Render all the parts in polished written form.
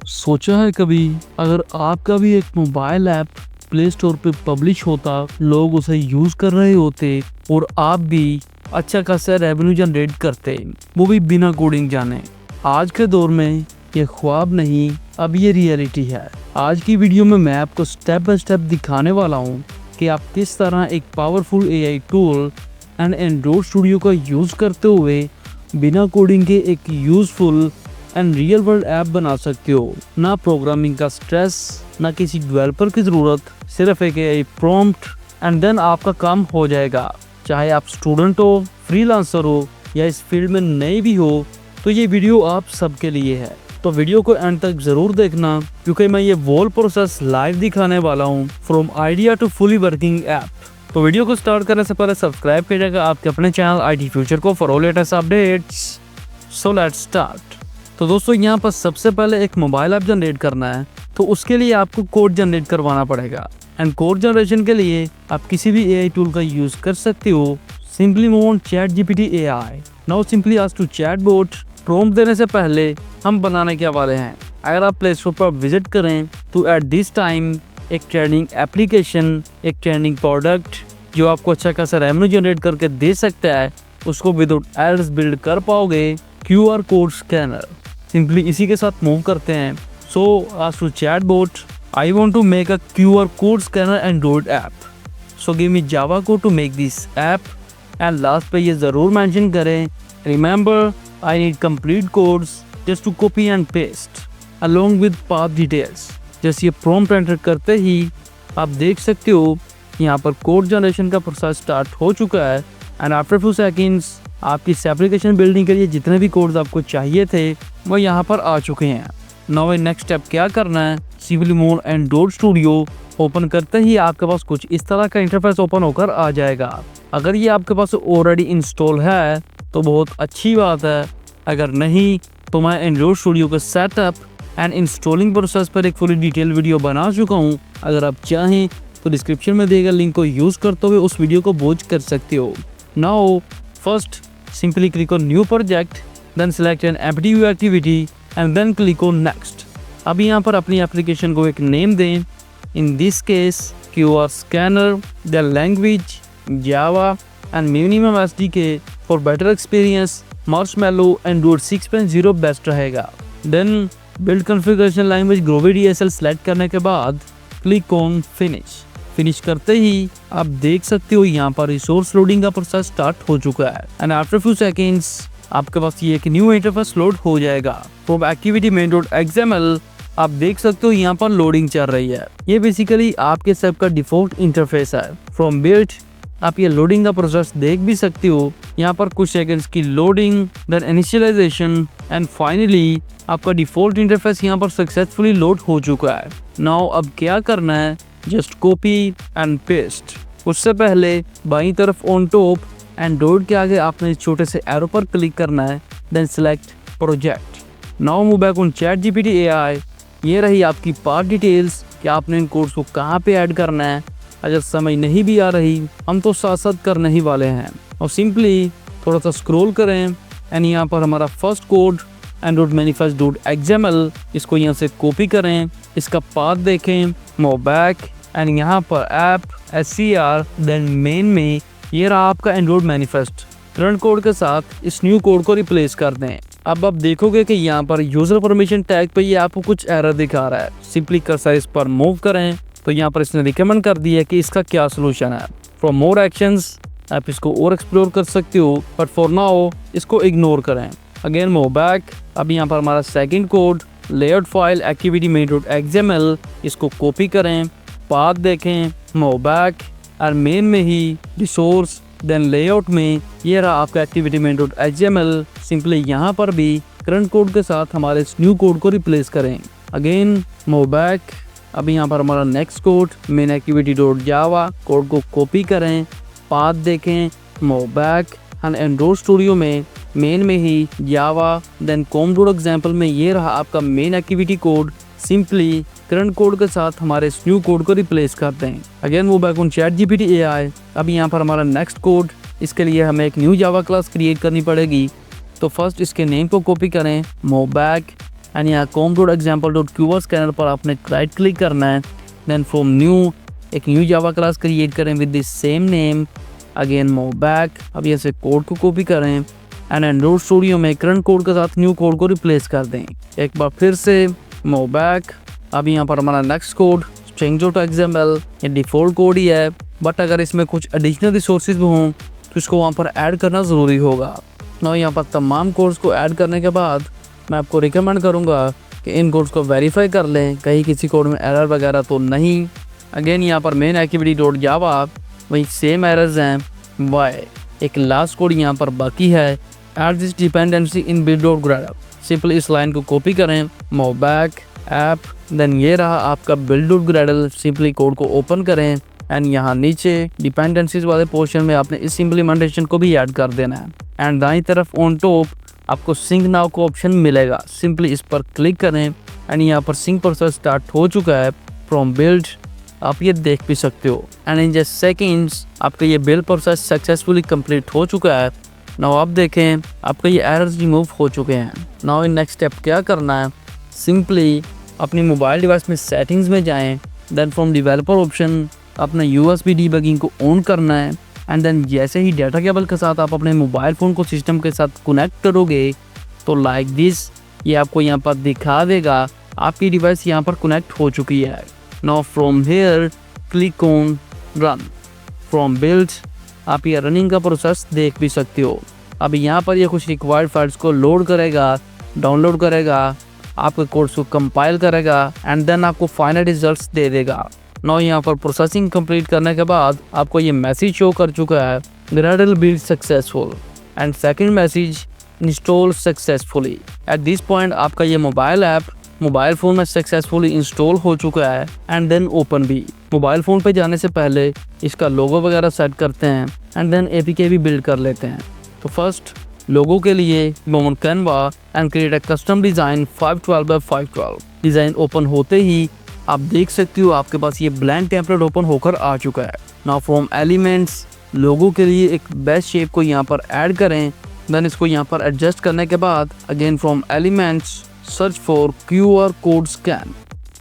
सोचा है कभी अगर आपका भी एक मोबाइल ऐप प्ले स्टोर पे पब्लिश होता, लोग उसे यूज कर रहे होते और आप भी अच्छा खासा रेवेन्यू जनरेट करते, वो भी बिना कोडिंग जाने। आज के दौर में ये ख्वाब नहीं, अब ये रियलिटी है। आज की वीडियो में मैं आपको स्टेप बाय स्टेप दिखाने वाला हूँ कि आप किस तरह एक powerful AI tool and Android studio का यूज करते हुए बिना कोडिंग के एक useful and real world app बना सकते हो। ना प्रोग्रामिंग का स्ट्रेस, ना किसी डेवलपर की जरूरत, सिर्फ एक एआई प्रॉम्प्ट एंड देन आपका काम हो जाएगा। चाहे आप स्टूडेंट हो, फ्रीलांसर हो या इस फील्ड में नए भी हो, तो ये वीडियो आप सबके लिए है। तो वीडियो को एंड तक जरूर देखना, क्योंकि मैं ये वॉल प्रोसेस लाइव दिखाने वाला हूँ from idea to fully working app. तो वीडियो को स्टार्ट करने से पहले सब्सक्राइब कीजिएगा आपके अपने चैनल आईटी फ्यूचर को for latest updates. So let's start. तो दोस्तों, यहाँ पर सबसे पहले एक मोबाइल ऐप जनरेट करना है, तो उसके लिए आपको कोड जनरेट करवाना पड़ेगा। एंड कोड जनरेशन के लिए आप किसी भी एआई टूल का यूज कर सकते हो। Simply move on ChatGPT AI। Now simply ask to chatbot. Prompt देने से पहले हम बनाने के वाले हैं। अगर आप प्ले स्टोर पर विजिट करें तो एट दिस टाइम एक ट्रेंडिंग एप्लीकेशन, एक ट्रेंडिंग प्रोडक्ट जो आपको अच्छा खासा रेवेन्यू जनरेट करके दे सकता है, उसको विदाउट एड्स बिल्ड कर पाओगे। QR code scanner. सिंपली इसी के साथ मूव करते हैं। So ask to chatbot, I want to make a QR code scanner Android app, so give me Java code to make this app. And last पे ये जरूर मेंशन करें, remember I need complete codes just to copy and paste along with path details. जैसे ये prompt enter करते ही आप देख सकते हो यहाँ पर कोड जनरेशन का प्रोसेस स्टार्ट हो चुका है। एंड आफ्टर फ्यू सेकंड्स आपकी इस एप्लीकेशन बिल्डिंग के लिए जितने भी कोड्स आपको चाहिए थे वो यहाँ पर आ चुके हैं। नाउ नेक्स्ट स्टेप क्या करना है, simply move Android studio. Open करते ही आपके पास कुछ इस तरह का इंटरफेस ओपन होकर आ जाएगा। अगर ये आपके पास ऑलरेडी इंस्टॉल है तो बहुत अच्छी बात है, अगर नहीं तो मैं एंड्रॉइड स्टूडियो के सेटअप एंड इंस्टॉलिंग प्रोसेस पर एक फुली डिटेल वीडियो बना चुका हूँ। अगर आप चाहें तो डिस्क्रिप्शन में दिए गए लिंक को यूज करते हुए उस वीडियो को वॉच कर सकते हो। Now first simply click on new project, then select an MPTU activity and then click on next। अब यहाँ पर अपनी एप्लीकेशन को एक नेम दें। In this case QR scanner, the language Java and minimum SDK for better experience Marshmallow Android 6.0 best रहेगा। Then build configuration language Groovy DSL select करने के बाद click on finish। फिनिश करते ही आप देख सकते हो यहाँ पर रिसोर्स लोडिंग का प्रोसेस स्टार्ट हो चुका है। एंड आफ्टर फ्यू सेकंड्स आपके पास ये एक न्यू इंटरफेस लोड हो जाएगा। फ्रॉम एक्टिविटी main.xml आप देख सकते हो यहाँ पर लोडिंग चल रही है। ये बेसिकली आपके सब का डिफॉल्ट इंटरफेस है। फ्रॉम बिल्ड आप ये लोडिंग का प्रोसेस देख भी सकते हो। यहाँ पर कुछ सेकंड्स की loading, then initialization and finally आपका डिफॉल्ट इंटरफेस यहाँ पर सक्सेसफुली लोड हो चुका है। नाउ अब क्या करना है, जस्ट कॉपी एंड पेस्ट। उससे पहले बाईं तरफ ऑन टॉप एंड्रॉइड के आगे आपने इस छोटे से एरो पर क्लिक करना है, then select project. Now move back on ChatGPT AI। ये रही आपकी पाथ डिटेल्स कि आपने इन कोड्स को कहाँ पे ऐड करना है। अगर समझ नहीं भी आ रही, हम तो साथ साथ करने ही वाले हैं। और सिंपली थोड़ा सा स्क्रॉल करें एंड यहाँ पर हमारा फर्स्ट कोड एंड्रॉइड manifest.xml, इसको यहाँ से कॉपी करें, इसका पाथ देखें, मूव बैक एंड यहाँ पर ऐप SCR देन मेन में ये रहा आपका एंड्रॉइड मैनिफेस्ट। करंट कोड के साथ इस न्यू कोड को रिप्लेस कर दें। अब आप देखोगे कि यहाँ पर यूजर परमिशन टैग पे ये आपको कुछ एरर दिखा रहा है। सिंपली कर्सर इस पर मूव करें तो यहाँ पर इसने रिकमेंड कर दिया है कि इसका क्या सोल्यूशन है। फ्रॉम मोर एक्शंस आप इसको और एक्सप्लोर कर सकते हो, बट फॉर नाउ इसको इग्नोर करें। Again move back. अब यहाँ पर हमारा second code layout file activity main.xml, इसको कॉपी करें, पाथ देखें, मूव बैक और मेन में ही रिसोर्स देन लेआउट में ये रहा आपका एक्टिविटी main.xml। सिंपली यहाँ पर भी करंट कोड के साथ हमारे इस न्यू कोड को रिप्लेस करें। Again move back. अब यहाँ पर हमारा next code main activity.java, code को कॉपी करें, पाथ देखें, move back and Android studio में मेन में ही जावा देन com.example में ये रहा आपका main activity code. Simply current code के साथ हमारे इस न्यू कोड को रिप्लेस करते हैं। Again move back on ChatGPT AI। अब यहाँ पर हमारा नेक्स्ट कोड, इसके लिए हमें एक न्यू जावा क्लास क्रिएट करनी पड़ेगी। तो फर्स्ट इसके नेम को कॉपी करें, मूव बैक एंड यहाँ com.example.qr स्कैनर पर आपने राइट क्लिक करना है। देन फ्रॉम न्यू एक न्यू जावा क्लास क्रिएट करें with this same name. Again move back, अब यहाँ से कोड को कॉपी करें एंड एंड्रॉइड स्टूडियो में करंट कोड के साथ न्यू कोड को रिप्लेस कर दें। एक बार फिर से मूव बैक, अब यहाँ पर हमारा नेक्स्ट कोड string.xml ये डिफ़ॉल्ट कोड ही है, बट अगर इसमें कुछ एडिशनल रिसोर्सेज भी हों तो इसको वहाँ पर ऐड करना ज़रूरी होगा। ना यहाँ पर तमाम कोड्स को ऐड करने के बाद मैं आपको रिकमेंड करूँगा कि इन कोड्स को वेरीफाई कर लें, कहीं किसी कोड में एरर वगैरह तो नहीं। अगेन यहाँ पर मेन activity.java वही सेम एरर्स हैं। वाई एक लास्ट कोड यहाँ पर बाकी है, add this dependency in build.gradle। Simply इस लाइन को कॉपी करें, मूव बैक ऐप, देन ये रहा आपका build.gradle। सिंपली कोड को ओपन करें एंड यहाँ नीचे डिपेंडेंसीज वाले पोर्शन में आपने इस इम्प्लीमेंटेशन को भी ऐड कर देना है। एंड दाईं तरफ ऑन टॉप आपको सिंक नाउ का ऑप्शन मिलेगा, सिंपली इस पर क्लिक करें एंड यहाँ पर सिंक प्रोसेस स्टार्ट हो चुका है फ्रॉम बिल्ड, आप ये देख भी सकते हो। एंड इन जस्ट सेकेंड्स आपका ये बिल्ड प्रोसेस सक्सेसफुली कंप्लीट हो चुका है। नाउ आप देखें आपका ये एरर्स रिमूव हो चुके हैं। नाउ इन नेक्स्ट स्टेप क्या करना है, सिंपली अपनी मोबाइल डिवाइस में सेटिंग्स में जाएं, देन फ्रॉम डेवलपर ऑप्शन अपना USB डीबगिंग को ऑन करना है एंड देन जैसे ही डाटा केबल के साथ आप अपने मोबाइल फ़ोन को सिस्टम के साथ कनेक्ट करोगे तो लाइक दिस ये आपको यहाँ पर दिखा देगा आपकी डिवाइस यहाँ पर कनेक्ट हो चुकी है। Now from here click on run from build, आप ये रनिंग का प्रोसेस देख भी सकते हो। अब यहाँ पर ये कुछ रिक्वायर्ड फाइल्स को लोड करेगा, डाउनलोड करेगा, आपके कोड्स को कंपाइल करेगा एंड देन आपको फाइनल रिजल्ट्स दे देगा। नाउ यहाँ पर प्रोसेसिंग कंप्लीट करने के बाद आपको ये मैसेज शो कर चुका है Gradle build successful and second message install successfully. At this point आपका ये मोबाइल ऐप मोबाइल फ़ोन में सक्सेसफुली इंस्टॉल हो चुका है एंड देन ओपन भी। मोबाइल फ़ोन पे जाने से पहले इसका लोगो वगैरह सेट करते हैं एंड देन APK भी बिल्ड कर लेते हैं। तो फर्स्ट लोगो के लिए go on Canva and create a custom design 512x512। Design open होते ही आप देख सकते हो आपके पास ये ब्लैंक टेम्पलेट ओपन होकर आ चुका है। नाउ फ्रॉम एलिमेंट्स लोगो के लिए एक बेस्ट शेप को यहाँ पर ऐड करें, देन इसको यहाँ पर एडजस्ट करने के बाद again from elements search for QR code scan.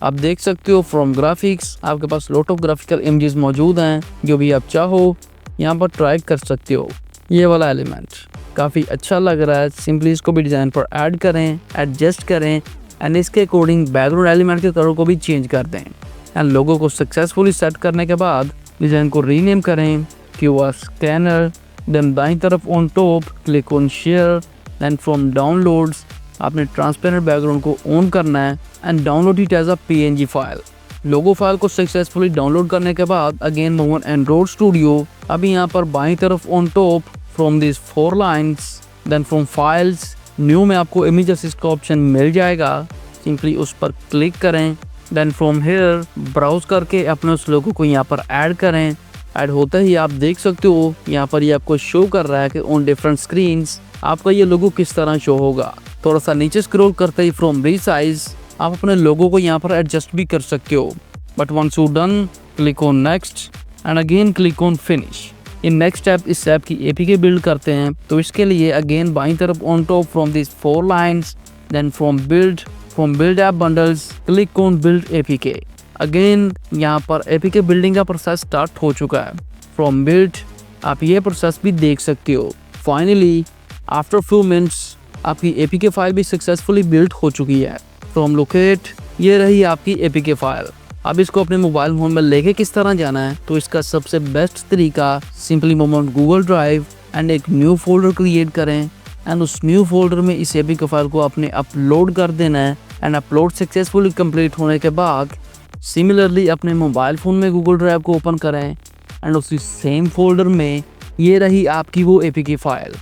आप देख सकते हो फ्रॉम ग्राफिक्स आपके पास लॉट ऑफ ग्राफिकल इमेजेस मौजूद हैं, जो भी आप चाहो यहाँ पर ट्राई कर सकते हो। ये वाला एलिमेंट काफ़ी अच्छा लग रहा है, सिंपली इसको भी डिज़ाइन पर ऐड करें, एडजस्ट करें एंड इसके अकॉर्डिंग बैकग्राउंड एलिमेंट के कलर को भी चेंज कर दें एंड लोगो को सक्सेसफुली सेट करने के बाद डिज़ाइन को रीनेम करें QR स्कैनर। देन दाईं तरफ on top click on share, then from downloads आपने ट्रांसपेरेंट बैकग्राउंड को ऑन करना है and download it as a PNG file. Logo file को सक्सेसफुली डाउनलोड करने के बाद again move on Android studio. अभी यहाँ पर बाईं तरफ on top from this 4 lines then from files new में आपको इमेज असिस्ट का ऑप्शन मिल जाएगा, सिंपली उस पर क्लिक करें। देन फ्रॉम हेयर ब्राउज करके अपने उस लोगो को यहाँ पर ऐड करें। ऐड होते ही आप देख सकते हो यहाँ पर ये आपको शो कर रहा है कि ऑन डिफरेंट स्क्रीन्स आपका ये लोगो किस तरह शो होगा। थोड़ा सा नीचे स्क्रॉल करते ही फ्रॉम रीसाइज आप अपने लोगो को यहाँ पर एडजस्ट भी कर सकते हो, but once you done click on next and again click on finish. In next step इस ऐप की APK बिल्ड करते हैं, तो इसके लिए अगेन बाईं तरफ on top from this 4 lines then from build app bundles click on build APK। Again यहाँ पर APK बिल्डिंग का प्रोसेस स्टार्ट हो चुका है। फ्रॉम बिल्ड आप ये प्रोसेस भी देख सकते हो। फाइनली आफ्टर फ्यू मिनट्स आपकी APK फाइल भी सक्सेसफुली बिल्ड हो चुकी है। फ्रॉम लोकेट ये रही आपकी APK फाइल। अब इसको अपने मोबाइल फोन में लेके किस तरह जाना है, तो इसका सबसे बेस्ट तरीका सिंपली गूगल ड्राइव एंड एक न्यू फोल्डर क्रिएट करें एंड उस न्यू फोल्डर में इस APK फाइल को अपने अपलोड कर देना है एंड अपलोड सक्सेसफुली कंप्लीट होने के बाद सिमिलरली अपने मोबाइल फ़ोन में गूगल ड्राइव को ओपन करें एंड उसी सेम फोल्डर में ये रही आपकी वो APK फाइल।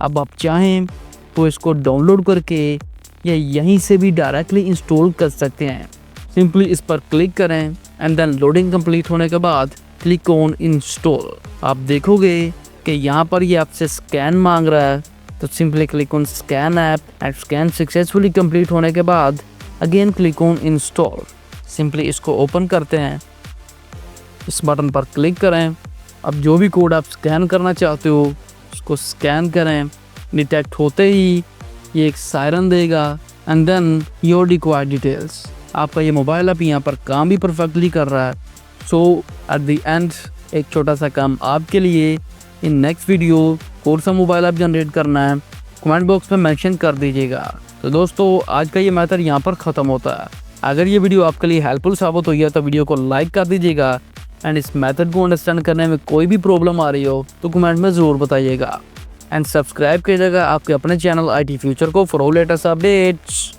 अब आप चाहें तो इसको डाउनलोड करके या यहीं से भी डायरेक्टली इंस्टॉल कर सकते हैं। सिंपली इस पर क्लिक करें एंड देन लोडिंग कंप्लीट होने के बाद क्लिक ऑन इंस्टॉल। आप देखोगे कि यहाँ पर ये आपसे स्कैन मांग रहा है, तो simply click on scan app and scan successfully complete होने के बाद again click on install. Simply इसको ओपन करते हैं, इस बटन पर क्लिक करें। अब जो भी कोड आप स्कैन करना चाहते हो उसको स्कैन करें। डिटेक्ट होते ही ये एक सायरन देगा and then your required details. आपका ये मोबाइल ऐप यहाँ पर काम भी परफेक्टली कर रहा है। सो एट द एंड एक छोटा सा काम आपके लिए, इन नेक्स्ट वीडियो कौन सा मोबाइल ऐप जनरेट करना है कमेंट बॉक्स में मेंशन कर दीजिएगा। तो दोस्तों आज का ये मेथड यहाँ पर ख़त्म होता है। अगर ये वीडियो आपके लिए हेल्पफुल साबित हुई है तो वीडियो को लाइक कर दीजिएगा एंड इस मेथड को अंडरस्टैंड करने में कोई भी प्रॉब्लम आ रही हो तो कमेंट में ज़रूर बताइएगा एंड सब्सक्राइब कीजिएगा आपके अपने चैनल IT फ्यूचर को फॉर ऑल लेटेस्ट अपडेट्स।